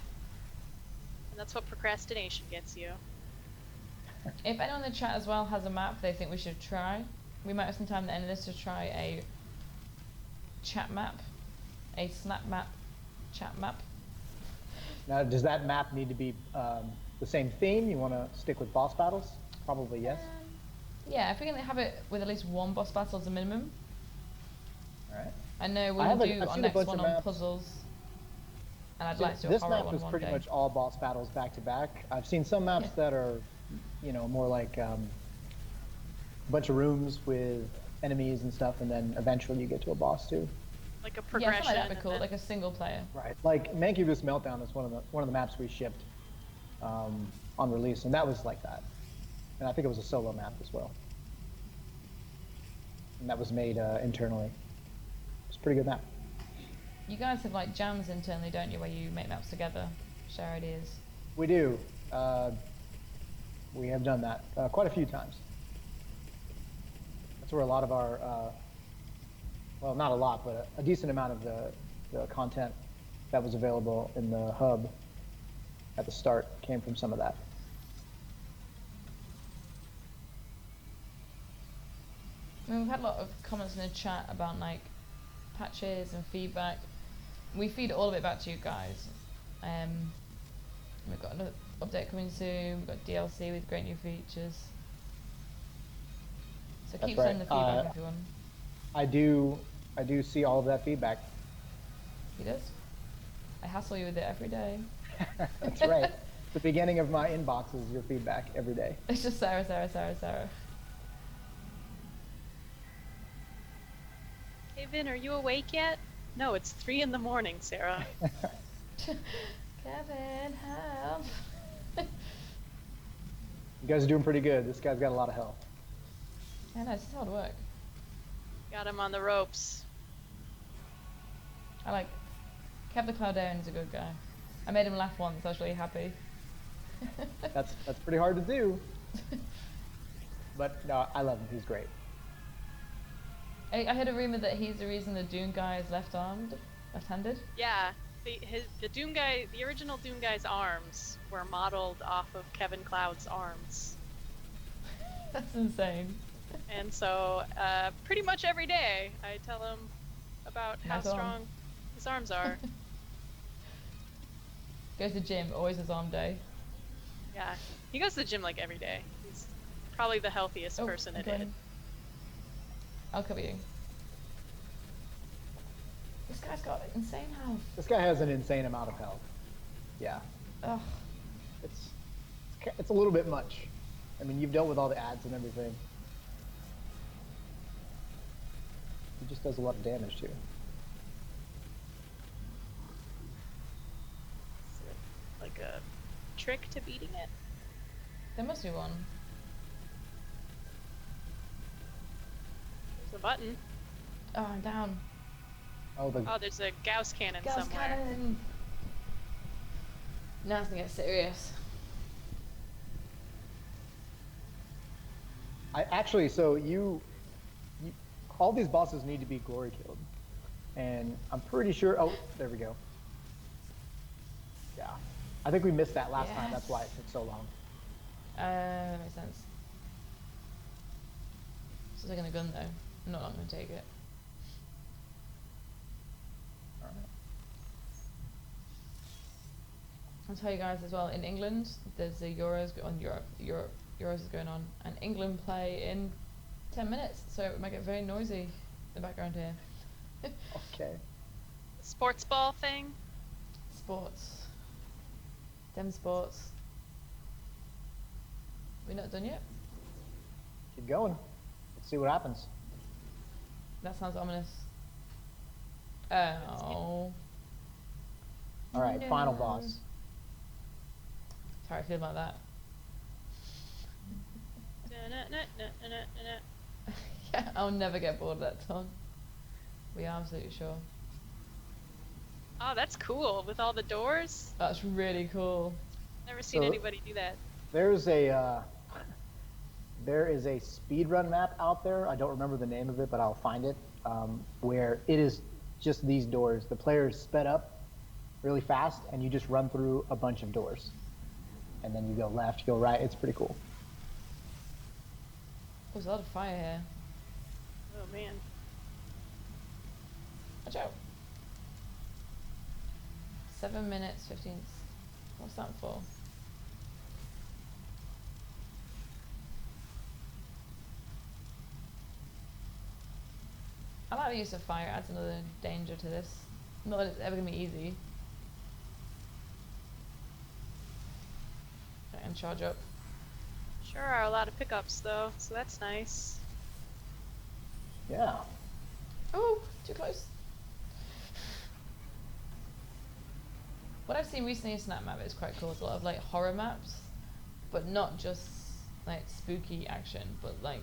And that's what procrastination gets you. If anyone in the chat as well has a map they think we should try, we might have some time at the end of this to try a chat map, a snap map, chat map. Now, does that map need to be the same theme? You want to stick with boss battles? Probably yes. Yeah, if we can have it with at least one boss battle as a minimum. All right. I know we'll I've do seen our a next bunch one of on maps. puzzles. And I'd So like to do a this horror map one is one pretty day. much all boss battles back to back. I've seen some maps Yeah. that are, more like a bunch of rooms with enemies and stuff, and then eventually you get to a boss too. Like a Yeah, progression. something like that'd be and cool, then- like a single player. Right. Like Mancubus Meltdown is one of the maps we shipped on release, and that was like that. And I think it was a solo map as well. And that was made internally. It's a pretty good map. You guys have like jams internally, don't you, where you make maps together, share ideas. We do. We have done that quite a few times. That's where a lot of our, well, not a lot, but a decent amount of the content that was available in the hub at the start came from some of that. I mean, we've had a lot of comments in the chat about like patches and feedback. We feed all of it back to you guys. We've got another update coming soon. We've got DLC with great new features. So That's keep right. sending the feedback, everyone. I do see all of that feedback. He does. I hassle you with it every day. That's right. The beginning of my inbox is your feedback every day. It's just Sarah, Sarah, Sarah, Sarah. Hey Vin, are you awake yet? No, it's 3 in the morning, Sarah. Kevin, help. You guys are doing pretty good. This guy's got a lot of health. Yeah, no, it's just hard work. Got him on the ropes. I like Kev the Cloudarian is a good guy. I made him laugh once, I was really happy. That's pretty hard to do. But no, I love him. He's great. I heard a rumor that he's the reason the Doom guy is left-handed. Yeah, the Doom guy, the original Doom guy's arms were modeled off of Kevin Cloud's arms. That's insane. And so, pretty much every day, I tell him about how Nice arm. strong his arms are. Goes to gym, always his arm day. Yeah, he goes to the gym like every day. He's probably the healthiest person I'm in it. coming. I'll cover you. This guy's got insane health. This guy has an insane amount of health. Yeah, Ugh. it's a little bit much. I mean, you've dealt with all the ads and everything. He just does a lot of damage too. Is it like a trick to beating it? There must be one. There's a button. Oh, I'm down. Oh, Oh, there's a Gauss cannon Gauss somewhere. cannon. Now it's gonna get serious. I actually, so you, all these bosses need to be glory killed, and I'm pretty sure. Oh, there we go. Yeah, I think we missed that last time. That's why it took so long. That makes sense. It's taking a gun though. I'm not gonna take it. All right. I'll tell you guys as well. In England, there's the Euros on Europe Euros is going on, and England play in 10 minutes, so it might get very noisy in the background here. Okay. Sports ball thing. Sports. Dem sports. We're not done yet? Keep going. Let's see what happens. That sounds ominous. Oh. All right, No. final boss. Sorry, I feel about that. Da-na-na-na-na-na-na. Yeah, I'll never get bored of that song. We are absolutely sure. Oh, that's cool with all the doors. That's really cool. Never seen So- anybody do that. There's a there is a speedrun map out there. I don't remember the name of it, but I'll find it. Where it is just these doors. The player is sped up really fast, and you just run through a bunch of doors, and then you go left, you go right. It's pretty cool. There's a lot of fire here. Oh man. Watch out. 7 minutes, 15. What's that for? I like the use of fire. It adds another danger to this. Not that it's ever gonna be easy. Okay, and charge up. Sure are a lot of pickups though, so that's nice. Yeah. Oh, too close. What I've seen recently in SnapMap is quite cool. It's a lot of like horror maps, but not just like spooky action, but like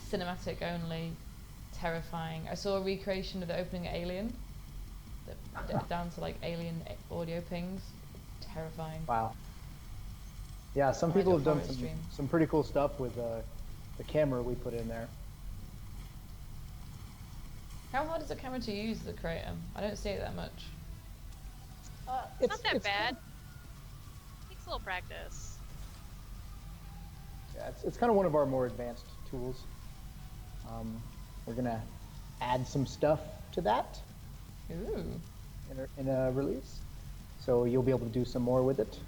cinematic only, terrifying. I saw a recreation of the opening of Alien, down to like alien audio pings. Terrifying. Wow. Yeah, some Might people do a have done horror stream. some pretty cool stuff with the camera we put in there. How hard is a camera to use as a creator? I don't see it that much. It's not that bad. Takes a little practice. Yeah, it's kind of one of our more advanced tools. We're gonna add some stuff to that Ooh. in a release, so you'll be able to do some more with it.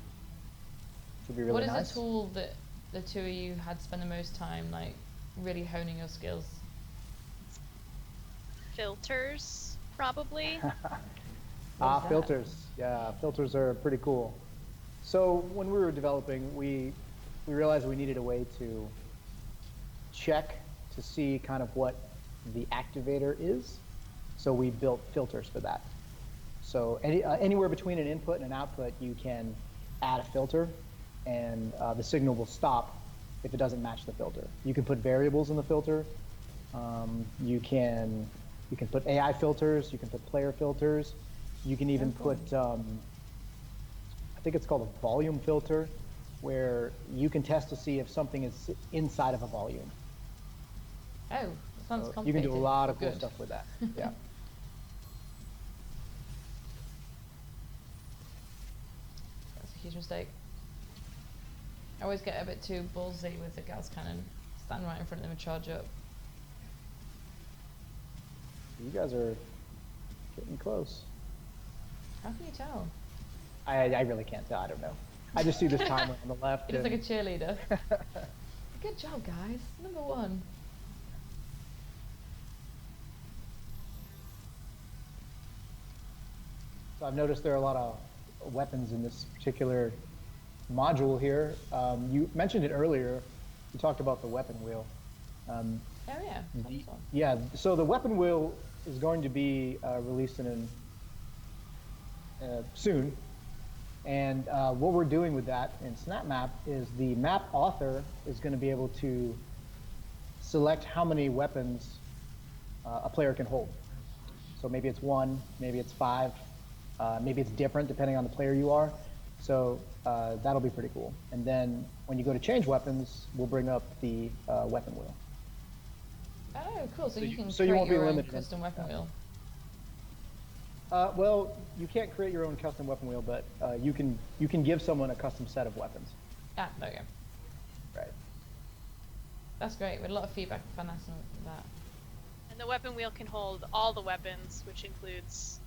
Should be really What is nice. the tool that the two of you had spent the most time like really honing your skills? Filters, probably. What is that? Filters. Yeah, filters are pretty cool. So when we were developing, we realized we needed a way to check to see kind of what the activator is. So we built filters for that. So anywhere between an input and an output, you can add a filter, and the signal will stop if it doesn't match the filter. You can put variables in the filter. You can put AI filters. You can put player filters. You can even put, I think it's called a volume filter, where you can test to see if something is inside of a volume. Oh, that sounds So complicated. you can do a lot of cool Good. stuff with that. Yeah. That's a huge mistake. I always get a bit too ballsy with the gas cannon. Stand right in front of them and charge up. You guys are getting close. How can you tell? I really can't tell. I don't know. I just see this timer on the left. It is like a and- cheerleader. Good job, guys. Number one. So I've noticed there are a lot of weapons in this particular module here. You mentioned it earlier. You talked about the weapon wheel. Oh yeah. The- That's fun. yeah, so the weapon wheel is going to be released soon. And what we're doing with that in SnapMap is the map author is going to be able to select how many weapons a player can hold. So maybe it's 1, maybe it's 5, maybe it's different depending on the player you are. So that'll be pretty cool. And then when you go to change weapons, we'll bring up the weapon wheel. Oh, cool. So you can so you create won't be your own limited. custom weapon wheel. Well, you can't create your own custom weapon wheel, but you can give someone a custom set of weapons. Ah, there we go. Right. That's great. We had a lot of feedback from fans on that. And the weapon wheel can hold all the weapons, which includes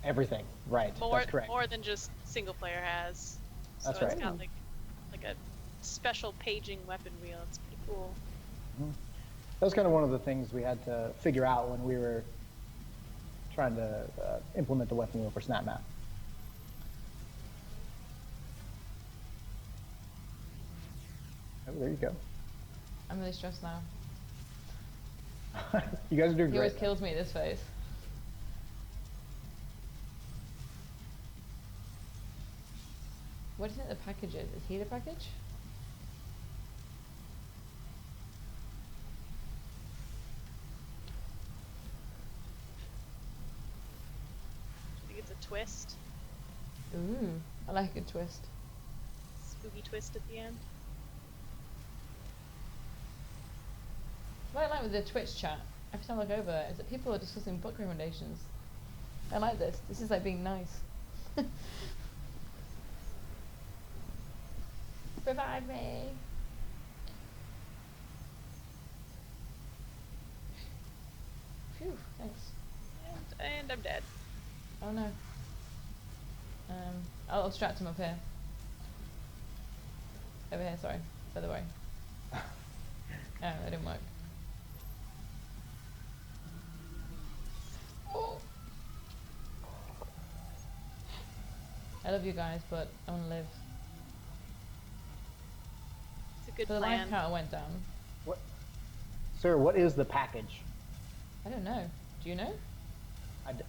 Everything. Right. That's correct. more than just single player has. So That's it's right. got like a special paging weapon wheel. It's pretty cool. That was kind of one of the things we had to figure out when we were trying to implement the weapon wheel for SnapMap. Oh, there you go. I'm really stressed now. You guys are doing He always great. kills me at this phase. What do you think the package is? Is he the package? I think it's a twist. Ooh, I like a good twist. Spooky twist at the end. What I like with the Twitch chat, every time I look over there, is that people are discussing book recommendations. I like this. This is like being nice. Revive me. Oh no. I'll distract him up here. Over here, sorry. Further away. Oh, that didn't work. Oh. I love you guys, but I want to live. It's a good So the life plan. counter went down. What, sir? What is the package? I don't know. Do you know?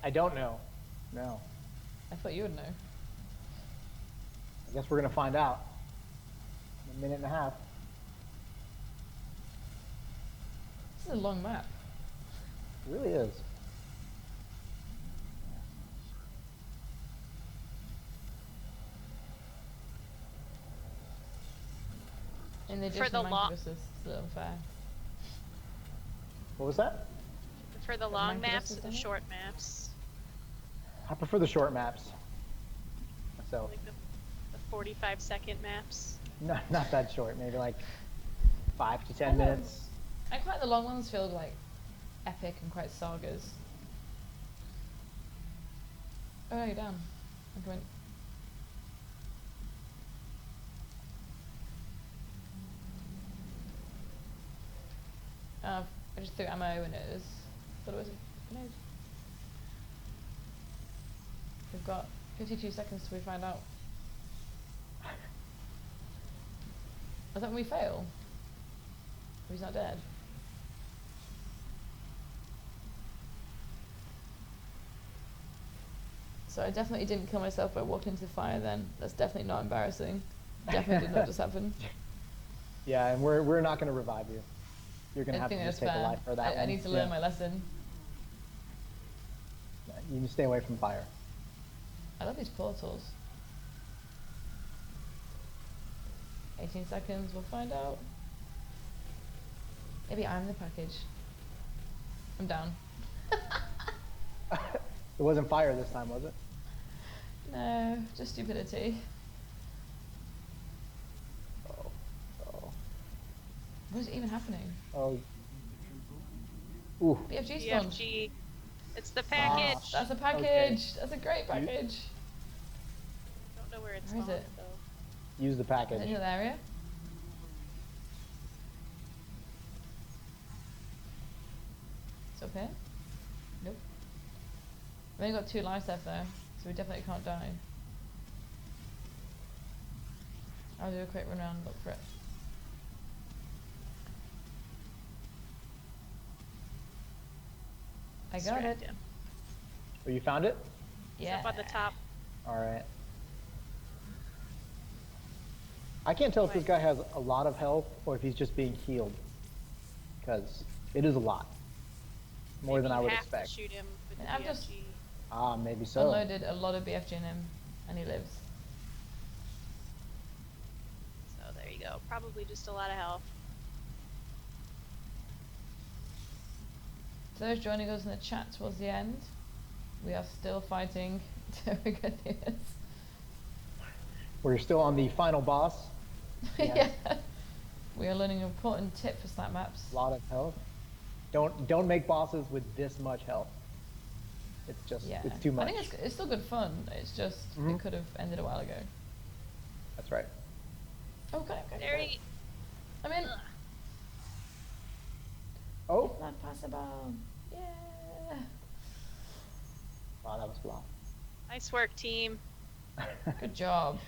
I don't know. No. I thought you would know. I guess we're gonna find out in a minute and a half. This is a long map. It really is. In the For addition, the Minecraft is a little unfair. What was that? For the But long Minecraft maps has or the done it? short maps? I prefer the short maps. So Like the 45-second maps? not that short. Maybe like 5 to 10 I know. minutes. I quite the long ones feel like epic and quite sagas. Oh, you're down. I'm going. I just threw ammo and it was. Thought it was a grenade. We've got 52 seconds till we find out. I thought we fail. He's not dead. So I definitely didn't kill myself by walking into the fire then. That's definitely not embarrassing. Definitely did not just happen. Yeah, and we're not gonna revive you. You're gonna I have to think just that's take a fair. life for that I one. need to learn my lesson. You can stay away from fire. I love these portals. 18 seconds, we'll find out. Maybe I'm the package. I'm down. It wasn't fire this time, was it? No, just stupidity. Oh. Oh. What is even happening? Oh. Ooh. BFG spawned. BFG. It's the package. That's a package. Okay. That's a great package. Don't know where it's Where is spawned, it? though. Use the package. In the area? It's up here? Nope. We've only got 2 lives left though, so we definitely can't die. I'll do a quick run around and look for it. I got Straight it. down. Oh, you found it? It's Yeah. up on the top. All right. I can't tell if this guy has a lot of health or if he's just being healed, because it is a lot, more than I would You have expect. to shoot him with the And I've just- BFG. Ah, maybe so. Unloaded a lot of BFG in him, and he lives. So there you go. Probably just a lot of health. To those joining us in the chat towards the end, we are still fighting Teragrithious. We're still on the final boss. Yeah. We are learning an important tip for snap maps. A lot of health. Don't make bosses with this much health. It's just Yeah. it's too much. I think it's still good fun. It's just Mhm. it could have ended a while ago. That's right. Okay. There he. I'm in. Oh, Not possible. Yeah. wow, that was flop. Nice work, team. Good job.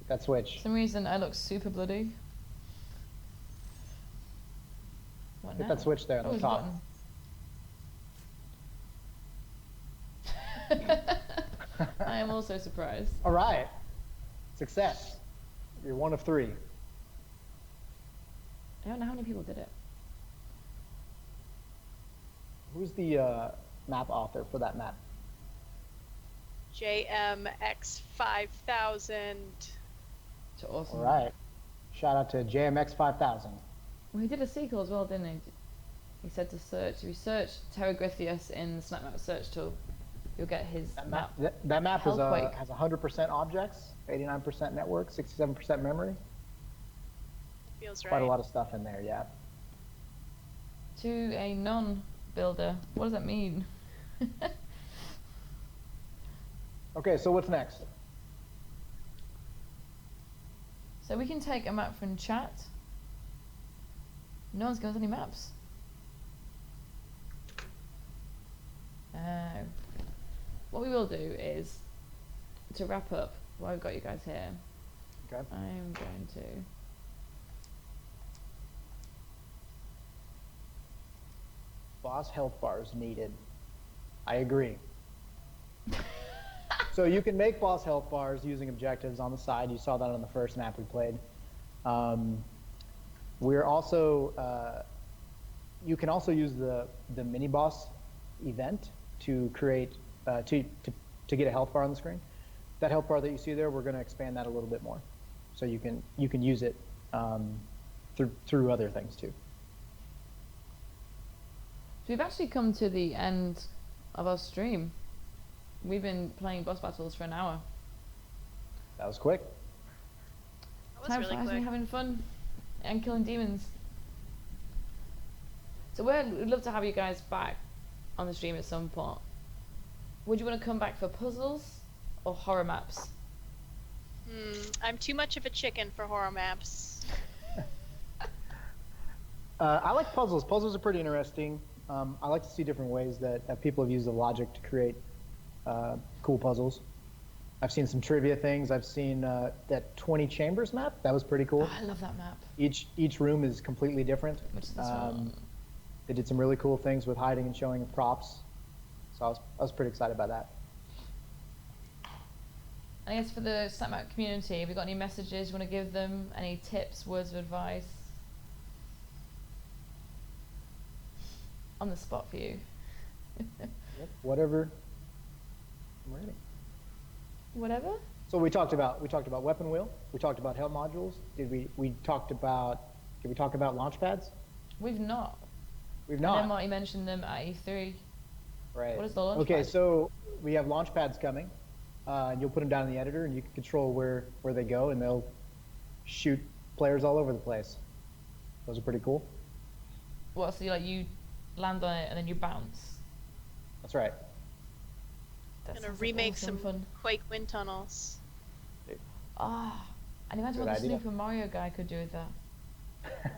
That switch. For some reason I look super bloody. What Hit now? that switch there on Oh, the there's a top. button. I am also surprised. All right. Success. You're 1 of 3. I don't know how many people did it. Who's the map author for that map? JMX5000. It's awesome. All right. Shout out to JMX 5000. Well, he did a sequel as well, didn't he? He said to search. If you search Teragrithious in the SnapMap search tool, you'll get his That map. map, that map is Hellquake. has 100% objects, 89% network, 67% memory. Feels right. Quite a lot of stuff in there, yeah. To a non-builder, what does that mean? Okay, so what's next? So we can take a map from chat. No one's got any maps. What we will do is, to wrap up, while we've got you guys here, Okay. I'm going to... Boss health bars needed. I agree. So you can make boss health bars using objectives on the side. You saw that on the first map we played. We're also, you can also use the mini boss event to create, to get a health bar on the screen. That health bar that you see there, we're going to expand that a little bit more. So you can use it through other things too. So we've actually come to the end of our stream. We've been playing boss battles for an hour. That was quick. That was Time really flies when quick. you're having fun and killing demons. So we'd love to have you guys back on the stream at some point. Would you want to come back for puzzles or horror maps? I'm too much of a chicken for horror maps. I like puzzles. Puzzles are pretty interesting. I like to see different ways that people have used the logic to create cool puzzles. I've seen some trivia things. I've seen that 20 chambers map. That was pretty cool. Oh, I love that map. Each room is completely different. Which is this one? They did some really cool things with hiding and showing of props. So I was pretty excited by that. I guess for the SnapMap community, have you got any messages you want to give them? Any tips, words of advice? On the spot for you. Yep, whatever. I'm ready. Whatever? So we talked about weapon wheel. We talked about help modules. Did we talk about launch pads? We've not. We've And not. then Marty mentioned them at E3. Right. What is the launch Okay, pad? so we have launch pads coming. And you'll put them down in the editor, and you can control where they go, and they'll shoot players all over the place. Those are pretty cool. What, so you land on it and then you bounce? That's right. That Gonna sounds like remake awesome some fun. Quake wind tunnels. Ah, and imagine Good what the idea. Super Mario guy could do with that.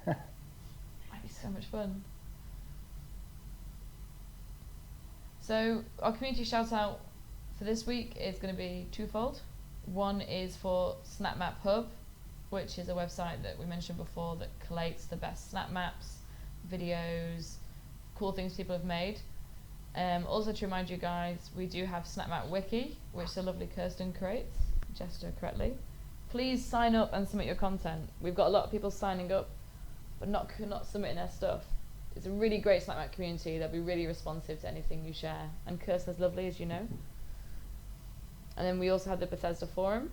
Might be so much fun. So our community shout out for this week is going to be twofold. One is for SnapMap Hub, which is a website that we mentioned before that collates the best snap maps, videos, cool things people have made. Also to remind you guys, we do have SnapMap Wiki, which the lovely Kirsten creates, gesture correctly. Please sign up and submit your content. We've got a lot of people signing up, but not submitting their stuff. It's a really great SnapMap community. They'll be really responsive to anything you share. And Kirsten's lovely, as you know. And then we also have the Bethesda forum,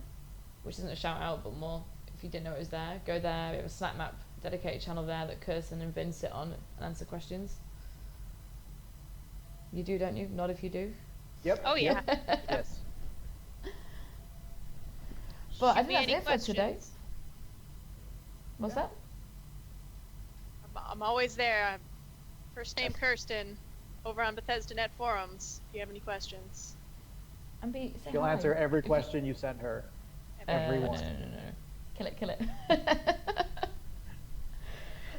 which isn't a shout out, but more if you didn't know it was there, go there. We have a SnapMap dedicated channel there that Kirsten and Vinh sit on and answer questions. You do, don't you? Not if you do. Yep. Oh yeah. Yes. But I Shoot me think any that's it for today. questions. What's Yeah. that? I'm always there. I'm first name Kirsten, over on Bethesda Net forums. If you have any questions. And say She'll hi. answer every If you- question you sent her. No. Everyone. Kill it.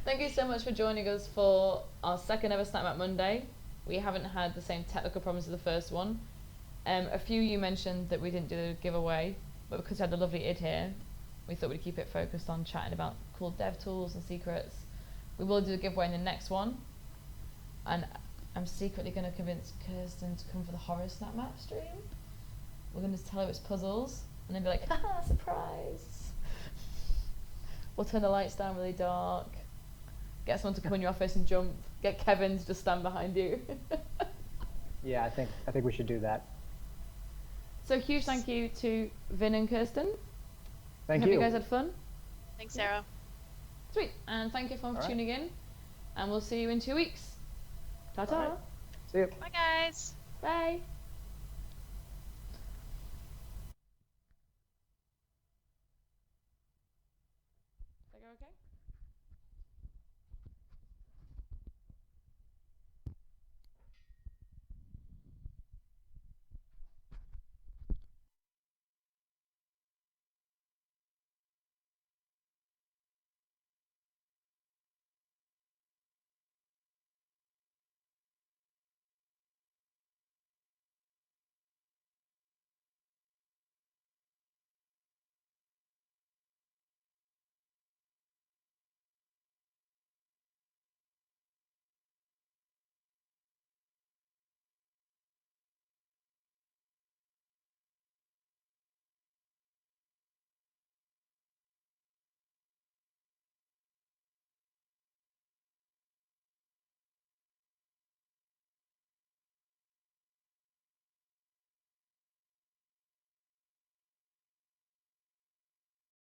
Thank you so much for joining us for our second ever SnapMap Monday. We haven't had the same technical problems as the first one. A few you mentioned that we didn't do the giveaway, but because we had the lovely id here, we thought we'd keep it focused on chatting about cool dev tools and secrets. We will do the giveaway in the next one, and I'm secretly going to convince Kirsten to come for the horror SnapMap stream. We're going to tell her it's puzzles, and then be like, haha, surprise! We'll turn the lights down really dark, get someone to come in your office and jump, get Kevin to just stand behind you. Yeah, I think we should do that. So huge thank you to Vinh and Kirsten. Thank Hope you. you guys had fun. Thanks, Sarah. Sweet. And thank you everyone for All right. tuning in. And we'll see you in 2 weeks. Ta-ta. All right. See you. Bye, guys. Bye.